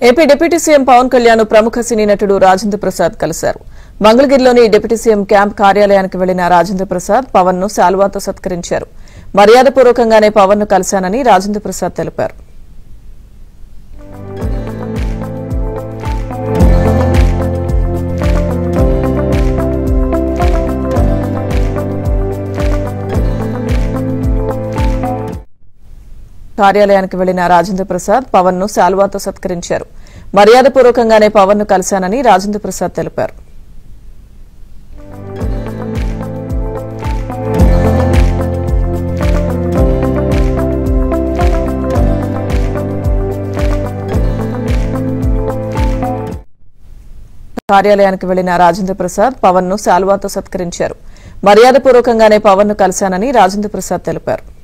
AP deputy CM Pawan Kalyan ప్రముఖ సినీ నటుడు రాజేంద్ర ప్రసాద్ కలిశారు. మంగళగిరిలోని డిప్యూటీ సీఎం క్యాంప్ కార్యాలయానికి వెళ్లిన రాజేంద్ర ప్రసాద్ పవన్ ను శాల్వాతో సత్కరించారు. మర్యాదపూర్వకంగానే పవన్ ను కలిశానని రాజేంద్ర ప్రసాద్ తెలిపారు. కార్యాలయానికి వెళ్లిన రాజేంద్ర ప్రసాద్ పవన్ ను శాల్వాతో సత్కరించారు. మర్యాదపూర్వకంగానే పవన్ ను కలిశానని రాజేంద్ర ప్రసాద్ తెలిపారు. కార్యాలయానికి వెళ్లిన రాజేంద్ర ప్రసాద్ పవన్ ను శాల్వాతో సత్కరించారు. మర్యాదపూర్వకంగానే పవన్ ను కలిశానని రాజేంద్ర ప్రసాద్ తెలిపారు.